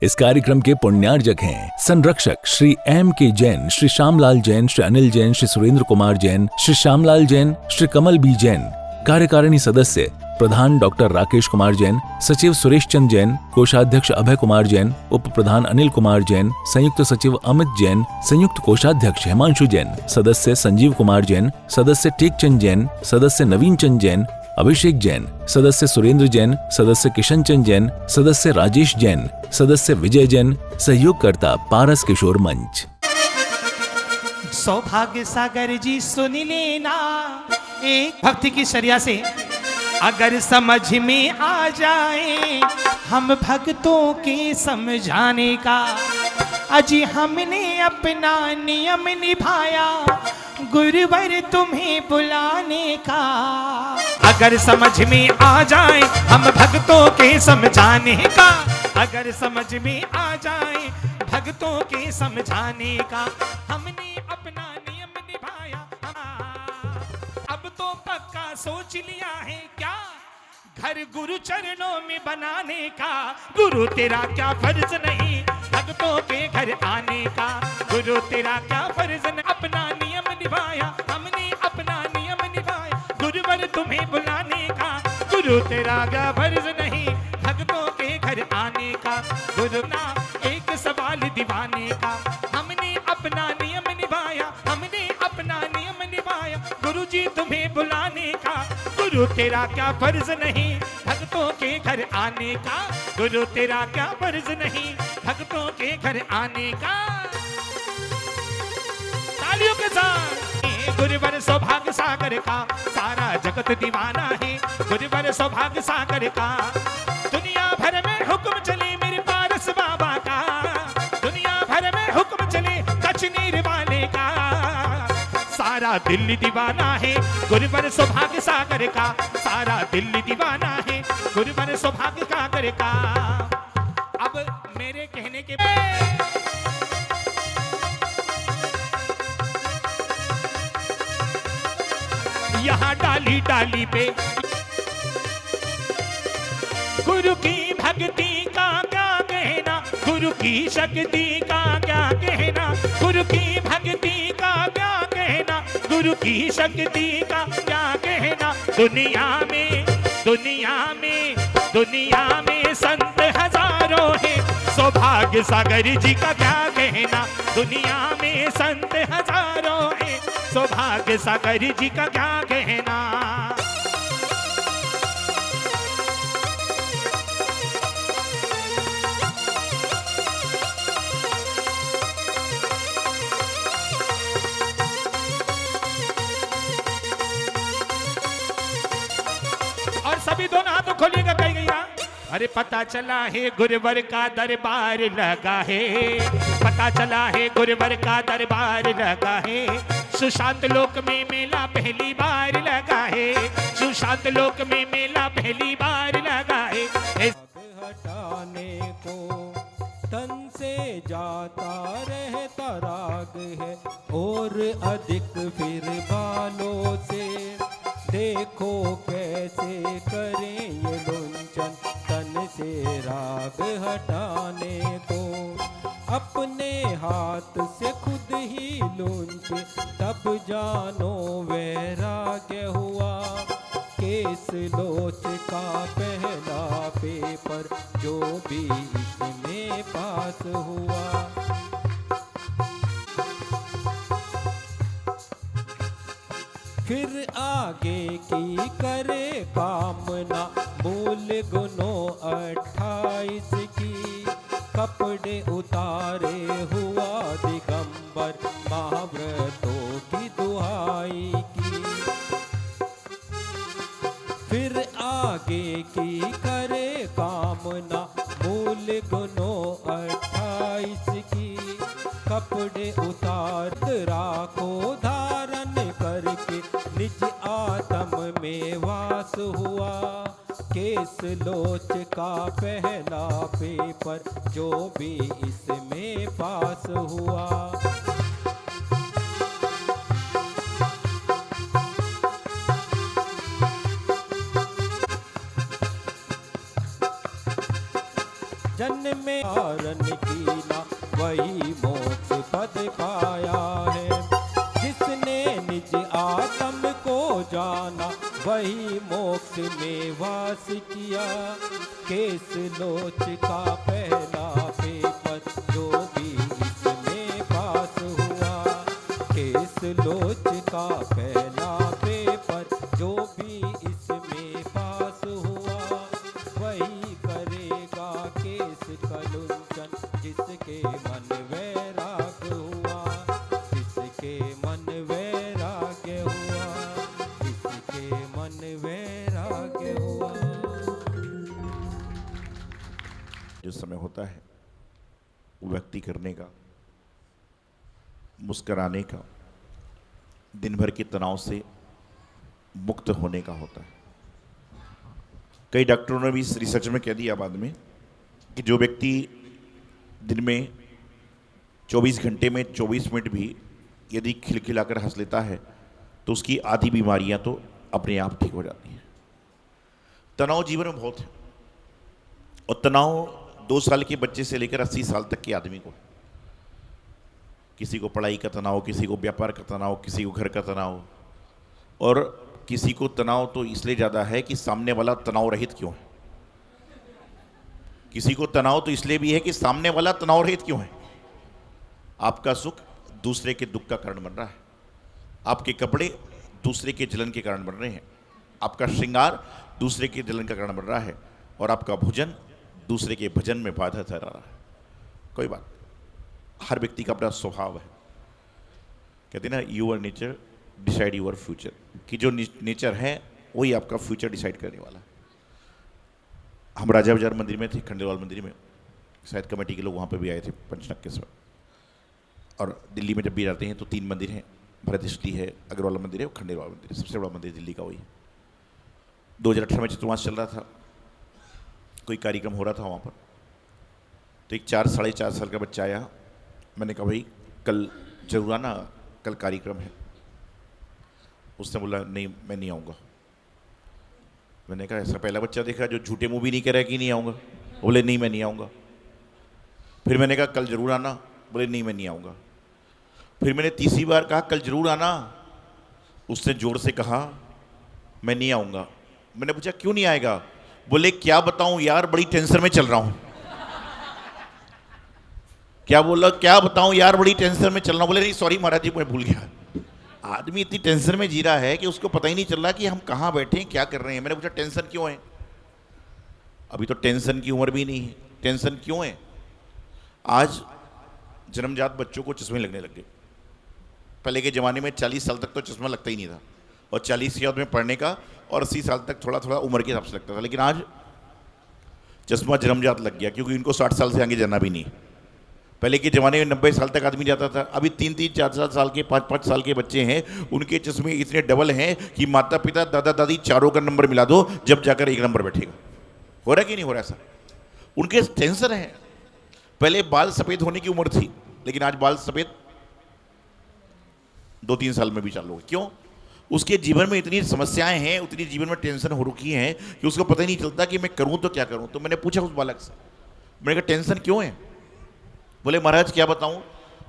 इस कार्यक्रम के पुण्यार्जक हैं संरक्षक श्री एम के जैन, श्री श्यामलाल जैन, श्री अनिल जैन, श्री सुरेंद्र कुमार जैन, श्री श्यामलाल जैन, श्री कमल बी जैन। कार्यकारिणी सदस्य प्रधान डॉक्टर राकेश कुमार जैन, सचिव सुरेश चंद जैन, कोषाध्यक्ष अभय कुमार जैन, उप प्रधान अनिल कुमार जैन, संयुक्त सचिव अमित जैन, संयुक्त कोषाध्यक्ष हिमांशु जैन, सदस्य संजीव कुमार जैन, सदस्य टेकचंद जैन, सदस्य नवीन चंद जैन, अभिषेक जैन, सदस्य सुरेंद्र जैन, सदस्य किशन चंद जैन, सदस्य राजेश जैन, सदस्य विजय जैन, सहयोगकर्ता पारस किशोर मंच। सौभाग्य सागर जी सुन लेना, एक भक्ति की शरिया से अगर समझ में आ जाए हम भक्तों के समझाने का, अजी हमने अपना नियम निभाया गुरुवर तुम्हें बुलाने का। अगर समझ में आ जाए हम भक्तों के समझाने का, अगर समझ में आ जाए भक्तों के समझाने का, हमने अपना नियम निभाया। अब तो पक्का सोच लिया है क्या घर गुरु चरणों में बनाने का। गुरु तेरा क्या फर्ज नहीं भक्तों के घर आने का, गुरु तेरा क्या फर्ज नहीं। अपना नियम निभाया हमने, अपना नियम निभाया गुरुवर तुम्हें बुलाने का। गुरु तेरा क्या फर्ज नहीं भक्तों के घर आने का। गुरु ना एक सवाल दीवाने का, हमने अपना नियम निभाया, हमने अपना नियम निभाया गुरु जी तुम्हें बुलाने का। गुरु तेरा क्या फर्ज नहीं भक्तों के घर आने का, गुरु तेरा क्या फर्ज नहीं भक्तों के घर आने का। तालियों के साथ गुरुवर सौभाग्य सागर का सारा जगत दीवाना है। गुरुवर सौभाग्य सागर का दुनिया भर में हुक्म चले मेरे पारस बाबा का, दुनिया भर में हुक्म चले कश्मीर वाले का। सारा दिल्ली दीवाना है गुरुवर सौभाग्य सागर का, सारा दिल्ली दीवाना है गुरुवर सौभाग्य सागर का। अब मेरे कहने के बाद यहाँ डाली डाली पे गुरु की भक्ति का क्या कहना, गुरु की शक्ति का क्या कहना, गुरु की भक्ति का क्या कहना, गुरु की शक्ति का क्या कहना। दुनिया में दुनिया में दुनिया में संत हजारों हैं, सौभाग्य सागर जी का क्या कहना। दुनिया में संत हजारों हैं, सौभाग्य सागर जी का क्या कहना। और सभी दोनों हाथों खोलिएगा कहिएगा। अरे पता चला है गुरुवर का दरबार लगा है, पता चला है गुरुवर का दरबार लगा है। सुशांत लोक में मेला पहली बार लगा है, सुशांत लोक में मेला पहली बार लगा है। हटाने को तन से जाता रहता राग है, और अधिक फिर बालों से देखो कैसे करें ये लुंचन तन से राग हटाने को। अपने हाथ से खुद ही लूंचे तब जानो वैराग्य हुआ। केस लोच का पहला पेपर जो भी इसमें पास हुआ। फिर आगे की करे कामना मूल गुणों 28 की। कपड़े उतारे हुआ दिगंबर महाव्रतों की दुहाई की। फिर आगे की करे कामना मूल गुणों 28 की। कपड़े उतार राखो धारण करके निज आत्म में वास हुआ। केस लोच का पहला पेपर जो भी इसमें पास हुआ। जन्म में कारण कीना वही मोक्ष पद पाया है। जिसने निज आत्म को जाना वही मोक्ष में वास किया। केस लोच का पहला पेपर जो भी इसमें पास हुआ। केस लोच का पहला पेपर जो भी इसमें पास हुआ। वही करेगा केस कलुंचन जिसके मन वैराग हुआ। जिसके मन वैराग्य हुआ। जिसके मन वैराग्य हुआ। जो समय होता है वो व्यक्ति करने का, मुस्कराने का, दिन भर के तनाव से मुक्त होने का होता है। कई डॉक्टरों ने भी इस रिसर्च में कह दिया बाद में कि जो व्यक्ति दिन में 24 घंटे में 24 मिनट भी यदि खिलखिलाकर हंस लेता है तो उसकी आधी बीमारियां तो अपने आप ठीक हो जाती हैं। तनाव जीवन में बहुत है, और तनाव 2 साल के बच्चे से लेकर 80 साल तक के आदमी को, किसी को पढ़ाई का तनाव, किसी को व्यापार का तनाव, किसी को घर का तनाव, और किसी को तनाव तो इसलिए ज़्यादा है कि सामने वाला तनाव रहित क्यों है। किसी को तनाव तो इसलिए भी है कि सामने वाला तनाव रहित क्यों है। आपका सुख दूसरे के दुख का कारण बन रहा है। आपके कपड़े दूसरे के जलन के कारण बन रहे हैं। आपका श्रृंगार दूसरे के जलन का कारण बन रहा है, और आपका भोजन दूसरे के भजन में बाधा ठहरा रहा है। कोई बात, हर व्यक्ति का अपना स्वभाव है। कहते हैं ना, your nature decide your future, कि जो नेचर है वही आपका फ्यूचर डिसाइड करने वाला है। हम राजा बाजार मंदिर में थे, खंडेलवाल मंदिर में, शायद कमेटी के लोग वहाँ पे भी आए थे पंचनक के समय। और दिल्ली में जब भी जाते हैं तो 3 मंदिर हैं, भरतष्टि है, अग्रवाल मंदिर है और खंडेलवाल मंदिर है। सबसे बड़ा मंदिर दिल्ली का वही है। 2018 में चतुर्मास चल रहा था, कोई कार्यक्रम हो रहा था वहाँ पर, तो एक 4-4.5 साल का बच्चा आया। मैंने कहा भाई कल जरूर आना, कल कार्यक्रम है। उसने बोला नहीं मैं नहीं आऊँगा। मैंने कहा ऐसा पहला बच्चा देखा जो झूठे मुँह भी नहीं कह रहा है कि नहीं आऊँगा। बोले नहीं मैं नहीं आऊँगा। फिर मैंने कहा कल जरूर आना। बोले नहीं मैं नहीं आऊँगा। फिर मैंने तीसरी बार कहा कल जरूर आना। उसने जोर से कहा मैं नहीं आऊँगा। मैंने पूछा क्यों नहीं आएगा? बोले क्या बताऊं यार, बड़ी टेंशन में चल रहा हूं। क्या बोला? क्या बताऊं यार, बड़ी टेंशन में चल रहा हूं। बोले नहीं सॉरी महाराज जी मैं भूल गया। आदमी इतनी टेंशन में जी रहा है कि उसको पता ही नहीं चल रहा कि हम कहाँ बैठे हैं, क्या कर रहे हैं। मैंने पूछा टेंशन क्यों है? अभी तो टेंशन की उम्र भी नहीं है, टेंशन क्यों है? आज जन्मजात बच्चों को चश्मे लगने लग गए। पहले के ज़माने में 40 साल तक तो चश्मा लगता ही नहीं था, और 40 की उम्र में पढ़ने का, और 80 साल तक थोड़ा थोड़ा उम्र के हिसाब से लगता था। लेकिन आज चश्मा जन्मजात लग गया, क्योंकि इनको 60 साल से आगे जाना भी नहीं। पहले के ज़माने में 90 साल तक आदमी जाता था। अभी 3-3, 4-4 साल के, 5-5 साल के बच्चे हैं, उनके चश्मे इतने डबल हैं कि माता पिता दादा दादी चारों का नंबर मिला दो जब जाकर 1 नंबर बैठेगा। हो रहा है कि नहीं हो रहा ऐसा? उनके टेंशन है। पहले बाल सफ़ेद होने की उम्र थी, लेकिन आज बाल सफ़ेद 2-3 साल में भी चालू हो। क्यों? उसके जीवन में इतनी समस्याएं हैं, उतनी जीवन में टेंशन हो रखी हैं कि उसको पता ही नहीं चलता कि मैं करूं तो क्या करूं। तो मैंने पूछा उस बालक से, मैंने कहा टेंशन क्यों है? बोले महाराज क्या बताऊं,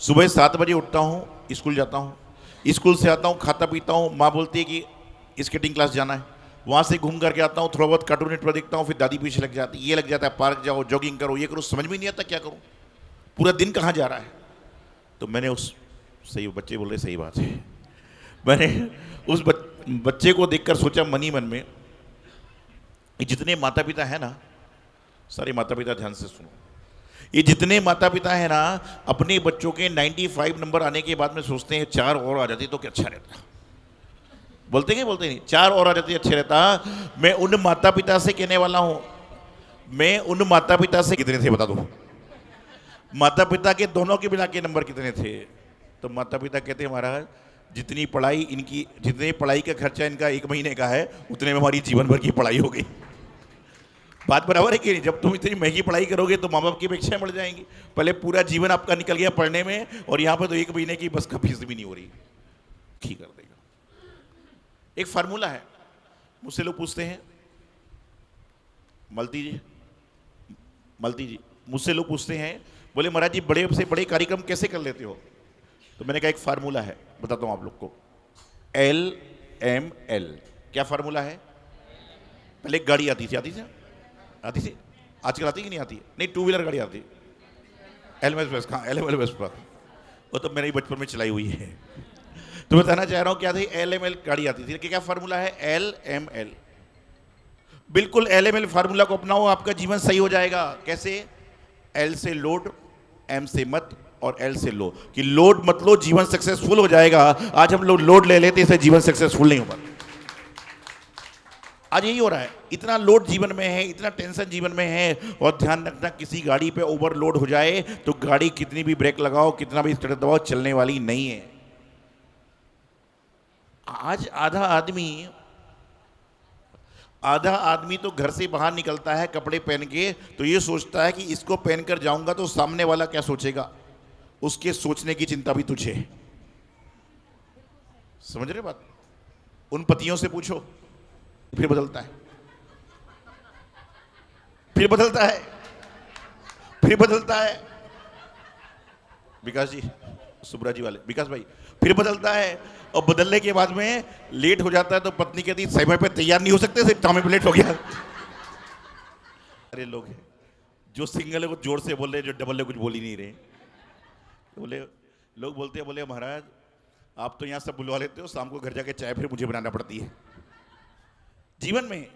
सुबह 7 बजे उठता हूं, स्कूल जाता हूं, स्कूल से आता हूं, खाता पीता हूं, माँ बोलती है कि स्केटिंग क्लास जाना है, वहाँ से घूम करके आता हूँ, थोड़ा बहुत कार्टून नेटवर्क देखता हूँ, फिर दादी पीछे लग जाती है, ये लग जाता है, पार्क जाओ, जॉगिंग करो, ये करो, समझ में नहीं आता क्या करूँ, पूरा दिन कहाँ जा रहा है। तो मैंने उस सही, बच्चे बोल रहे सही बात है, मैंने उस बच्चे को देखकर सोचा मन ही मन में, जितने माता पिता हैं ना, सारे माता पिता ध्यान से सुनो, ये जितने माता पिता हैं ना, अपने बच्चों के 95 नंबर आने के बाद में सोचते हैं 4 और आ जाती तो क्या अच्छा रहता। बोलते हैं बोलते नहीं, 4 और आ जाती अच्छा रहता। मैं उन माता पिता से कहने वाला हूं, मैं उन माता पिता से, कितने थे बता दो, माता पिता के दोनों के मिला के नंबर कितने थे? तो माता पिता कहते हैं महाराज जितनी पढ़ाई इनकी, जितने पढ़ाई का खर्चा इनका 1 महीने का है, उतने में हमारी जीवन भर की पढ़ाई हो गई। बात बराबर है कि नहीं? जब तुम इतनी महंगी पढ़ाई करोगे तो माँ बाप की अपेक्षाएं बढ़ जाएंगी। पहले पूरा जीवन आपका निकल गया पढ़ने में, और यहाँ पर तो 1 महीने की बस का फीस भी नहीं हो रही। ठीक कर देगा। एक फार्मूला है, मुझसे लोग पूछते हैं, मलती जी मुझसे लोग पूछते हैं, बोले महाराज जी बड़े से बड़े कार्यक्रम कैसे कर लेते हो? तो मैंने कहा एक फार्मूला है, बताता हूँ आप लोग को, LML। क्या फार्मूला है? पहले एक गाड़ी आती थी आजकल आती कि नहीं आती? नहीं, 2 व्हीलर गाड़ी आती, LML वेस्पा, LML वेस्पा, वो तो मैंने ही बचपन में चलाई हुई है। तो बताना चाह रहा हूँ क्या थी, LML गाड़ी आती थी। क्या फार्मूला है? LML। बिल्कुल LML फार्मूला को अपनाओ, आपका जीवन सही हो जाएगा। कैसे? L से लोड, M से मत और L से लो, कि लोड मत लो, जीवन सक्सेसफुल हो जाएगा। आज हम लोग लोड ले लेते, इससे जीवन सक्सेसफुल नहीं हो पाता। आज यही हो रहा है, इतना लोड जीवन में है, इतना टेंशन जीवन में है। और ध्यान रखना, किसी गाड़ी पे ओवरलोड हो जाए तो गाड़ी कितनी भी ब्रेक लगाओ, कितना भी स्टार्ट दबाओ, चलने वाली नहीं है। आज आधा आदमी तो घर से बाहर निकलता है कपड़े पहन के, तो ये सोचता है कि इसको पहनकर जाऊंगा तो सामने वाला क्या सोचेगा, उसके सोचने की चिंता भी तुझे। समझ रहे बात? उन पतियों से पूछो, फिर बदलता है, फिर बदलता है, फिर बदलता है। विकास जी, सुब्रा जी वाले, विकास भाई, फिर बदलता है। और बदलने के बाद में लेट हो जाता है तो पत्नी कहती समय पे तैयार नहीं हो सकते, सिर्फ समय पे लेट हो गया। अरे लोग हैं जो सिंगल है वो जोर से बोल रहे, जो डबल है कुछ बोल ही नहीं रहे। बोले लोग बोलते हैं, बोले महाराज आप तो यहाँ सब बुलवा लेते हो, शाम को घर जाके चाय फिर मुझे बनाना पड़ती है। जीवन में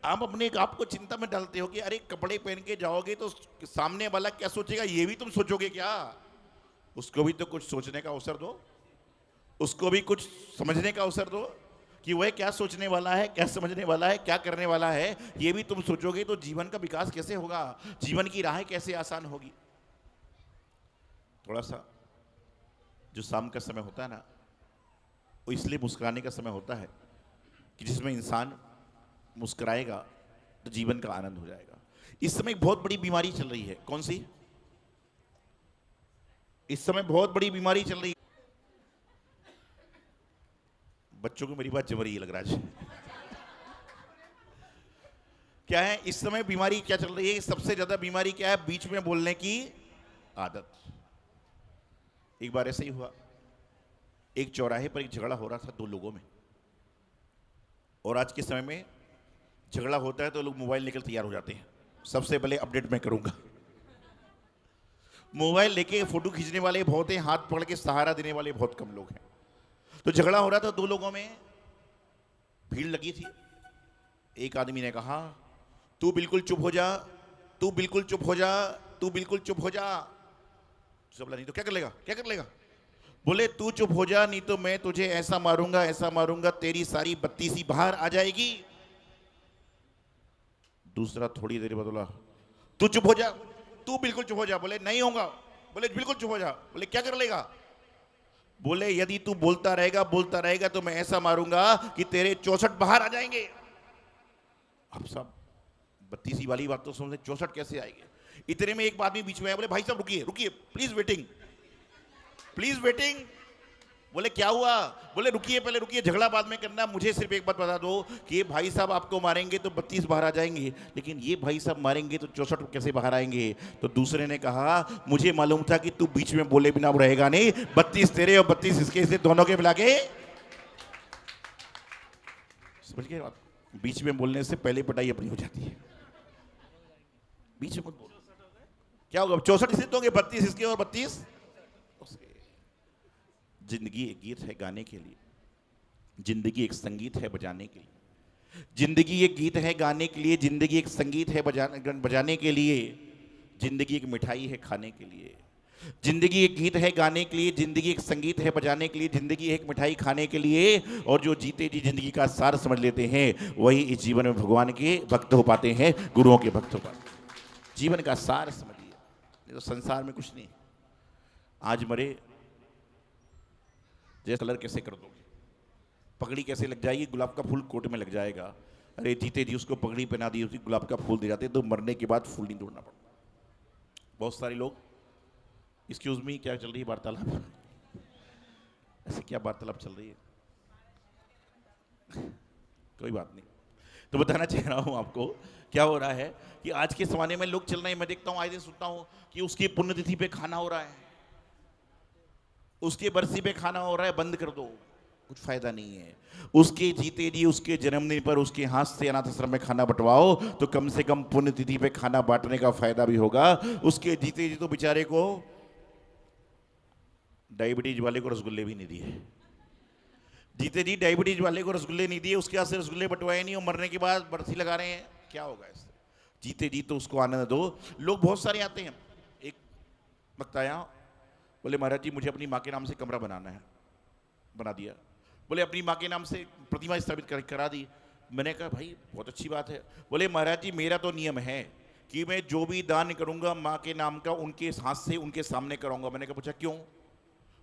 आप अपने आप को चिंता में डालते हो कि अरे कपड़े पहन के जाओगे तो सामने वाला क्या सोचेगा, ये भी तुम सोचोगे क्या? उसको भी तो कुछ सोचने का अवसर दो, उसको भी कुछ समझने का अवसर दो कि वह क्या सोचने वाला है, क्या समझने वाला है, क्या करने वाला है। ये भी तुम सोचोगे तो जीवन का विकास कैसे होगा, जीवन की राह कैसे आसान होगी। थोड़ा सा जो शाम का समय होता है ना, वो इसलिए मुस्कुराने का समय होता है कि जिसमें इंसान मुस्कुराएगा तो जीवन का आनंद हो जाएगा। इस समय बहुत बड़ी बीमारी चल रही है। कौन सी? इस समय बहुत बड़ी बीमारी चल रही है। बच्चों को मेरी बात जम रही है लग रहा है। क्या है इस समय बीमारी? क्या चल रही है सबसे ज्यादा बीमारी? क्या है? बीच में बोलने की आदत। एक बार ऐसे ही हुआ, एक चौराहे पर एक झगड़ा हो रहा था दो लोगों में। और आज के समय में झगड़ा होता है तो लोग मोबाइल लेकर तैयार हो जाते हैं, सबसे पहले अपडेट मैं करूंगा। मोबाइल लेके फोटो खींचने वाले बहुत हैं, हाथ पकड़ के सहारा देने वाले बहुत कम लोग हैं। तो झगड़ा हो रहा था दो लोगों में, भीड़ लगी थी। एक आदमी ने कहा तू बिल्कुल चुप हो जा, तू बिल्कुल चुप हो जा, तू बिल्कुल चुप हो जा। सब बोला नहीं तो क्या कर लेगा, क्या कर लेगा? बोले तू चुप हो जा, नहीं तो मैं तुझे ऐसा मारूंगा, ऐसा मारूंगा, तेरी सारी बत्तीसी बाहर आ जाएगी। दूसरा थोड़ी देर बाद बोला तू चुप हो जा, तू बिल्कुल चुप हो जा। बोले नहीं होगा। बोले बिल्कुल चुप हो जा। बोले क्या कर लेगा? बोले यदि तू बोलता रहेगा तो मैं ऐसा मारूंगा कि तेरे 64 बाहर आ जाएंगे। अब सब बत्तीसी वाली बात तो समझे, 64 कैसे आएंगे? इतने में एक आदमी बीच में आया, बोले भाई साहब रुकिए रुकिए, प्लीज वेटिंग, प्लीज वेटिंग। बोले क्या हुआ? बोले रुकिए, पहले रुकिए, झगड़ा बाद में करना, मुझे सिर्फ एक बात बता दो कि ये भाई साहब आपको मारेंगे तो 32 बाहर आ जाएंगे, लेकिन ये भाई साहब मारेंगे तो 64 कैसे बाहर आएंगे? तो दूसरे ने कहा मुझे मालूम था कि तू बीच में बोले बिना रहेगा नहीं, 32 तेरे और 32 इसके, इसे दोनों के मिला के। समझ गए बात? बीच में बोलने से पहले पिटाई अपनी हो जाती है। बीच में बोलो क्या होगा? 64 इसे दोगे, 32 इसके और 32 उसके। जिंदगी एक गीत है गाने के लिए, जिंदगी एक संगीत है बजाने के लिए। जिंदगी एक गीत है गाने के लिए, जिंदगी एक संगीत है बजाने के लिए। जिंदगी एक मिठाई है खाने के लिए। जिंदगी एक गीत है गाने के लिए, जिंदगी एक संगीत है बजाने के लिए, जिंदगी एक मिठाई खाने के लिए। और जो जीते जी जिंदगी का सार समझ लेते हैं वही इस जीवन में भगवान के भक्त हो पाते हैं, गुरुओं के भक्त हो पाते हैं। जीवन का सार समझिए, नहीं तो संसार में कुछ नहीं। आज मरे जैसे कलर कैसे कर दोगे, पगड़ी कैसे लग जाएगी, गुलाब का फूल कोट में लग जाएगा। अरे जीते जी उसको पगड़ी पहना दी, उसी गुलाब का फूल दे जाते, तो मरने के बाद फूल नहीं तोड़ना पड़ता। बहुत सारे लोग, एक्सक्यूज मी, क्या चल रही है वार्तालाप? ऐसे क्या वार्तालाप चल रही है? कोई बात नहीं। तो बताना चाह रहा हूँ आपको क्या हो रहा है कि आज के ज़माने में लोग चल रहे हैं, मैं देखता हूँ, आए दिन सुनता हूँ कि उसकी पुण्यतिथि पे खाना हो रहा है, उसकी बरसी पे खाना हो रहा है, बंद कर दो, कुछ फायदा नहीं है। उसके जीते जी उसके जन्मदिन पर उसके हाथ से अनाथ आश्रम में खाना बंटवाओ तो कम से कम पुण्यतिथि पे खाना बांटने का फायदा भी होगा। उसके जीते जी तो बेचारे को डायबिटीज वाले को रसगुल्ले भी नहीं दिए, जीते जी डायबिटीज वाले को रसगुल्ले नहीं दिए, उसके हाथ से रसगुल्ले बंटवाए नहीं और मरने के बाद बरसी लगा रहे हैं, क्या होगा इससे? जीते जी तो उसको आनंद दो। लोग बहुत सारे आते हैं। एक वक्त आया, बोले महाराज जी मुझे अपनी माँ के नाम से कमरा बनाना है, बना दिया। बोले अपनी माँ के नाम से प्रतिमा स्थापित करा दी। मैंने कहा भाई बहुत अच्छी बात है। बोले महाराज जी मेरा तो नियम है कि मैं जो भी दान करूंगा माँ के नाम का उनके हाथ से उनके सामने कराऊंगा। मैंने कहा पूछा क्यों?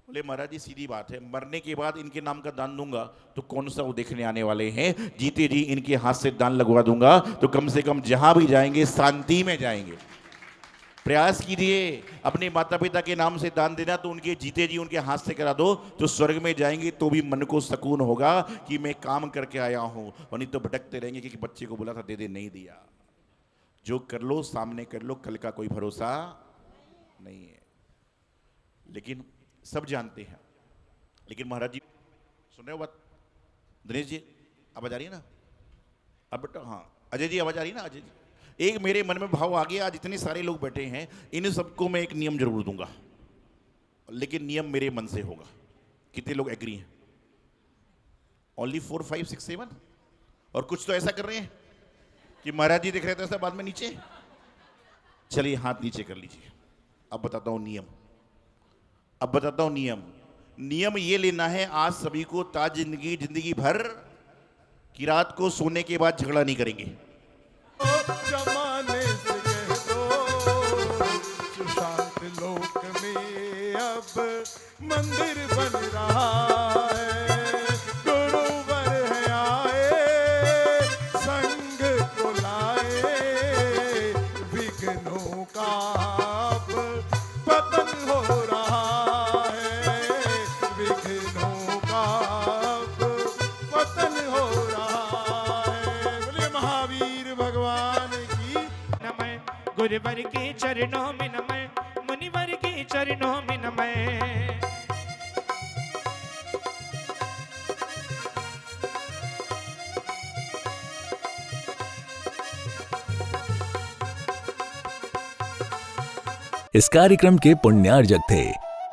बोले महाराज जी सीधी बात है, मरने के बाद इनके नाम का दान दूंगा तो कौन सा वो देखने आने वाले हैं, जीते जी इनके हाथ से दान लगवा दूंगा तो कम से कम जहां भी जाएंगे शांति में जाएंगे। प्रयास कीजिए अपने माता पिता के नाम से दान देना, तो उनके जीते जी उनके हाथ से करा दो तो स्वर्ग में जाएंगे तो भी मन को सुकून होगा कि मैं काम करके आया हूं, और नहीं तो भटकते रहेंगे कि बच्चे को बोला था दे दे नहीं दिया। जो कर लो सामने कर लो, कल का कोई भरोसा नहीं है। लेकिन सब जानते हैं, लेकिन महाराज जी सुन रहे हो बात? दिनेश जी आवाज आ रही है ना? अब बेटा हाँ अजय जी आवाज आ रही है ना? अजय जी, एक मेरे मन में भाव आ गया, आज इतने सारे लोग बैठे हैं, इन सबको मैं एक नियम जरूर दूंगा, लेकिन नियम मेरे मन से होगा। कितने लोग एग्री हैं? ओनली 4 5 6 7। और कुछ तो ऐसा कर रहे हैं कि महाराज जी दिख रहे थे ऐसा बाद में नीचे। चलिए हाथ नीचे कर लीजिए। अब बताता हूं नियम, अब बताता हूं नियम। नियम ये लेना है आज सभी को, ताज जिंदगी भर कि रात को सोने के बाद झगड़ा नहीं करेंगे। जमाने से कह दो सुशांत लोक में अब मंदिर बन रहा है, गुरुवर है आए संग को लाए, विघ्नों का अब पतन हो रहा है, विघ्नों का अब पतन हो रहा है। बोलिए महावीर भगवान की नमः। गुरुवर के चरणों में नमः, मुनिवर के चरणों में नमः। इस कार्यक्रम के पुण्यार्जक थे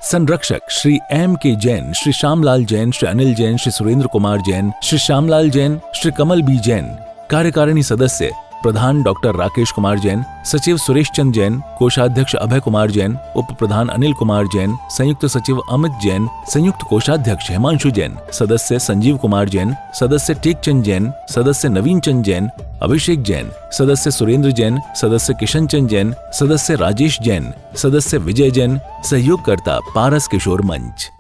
संरक्षक श्री एम के जैन, श्री श्यामलाल जैन, श्री अनिल जैन, श्री सुरेंद्र कुमार जैन, श्री श्यामलाल जैन, श्री कमल बी जैन। कार्यकारिणी सदस्य प्रधान डॉक्टर राकेश कुमार जैन, सचिव सुरेश चंद जैन, कोषाध्यक्ष अभय कुमार जैन, उप प्रधान अनिल कुमार जैन, संयुक्त सचिव अमित जैन, संयुक्त कोषाध्यक्ष हिमांशु जैन, सदस्य संजीव कुमार जैन, सदस्य टेक चंद जैन, सदस्य नवीन चंद जैन, अभिषेक जैन, सदस्य सुरेंद्र जैन, सदस्य किशन चंद जैन, सदस्य राजेश जैन, सदस्य विजय जैन, सहयोगकर्ता पारस किशोर मंच।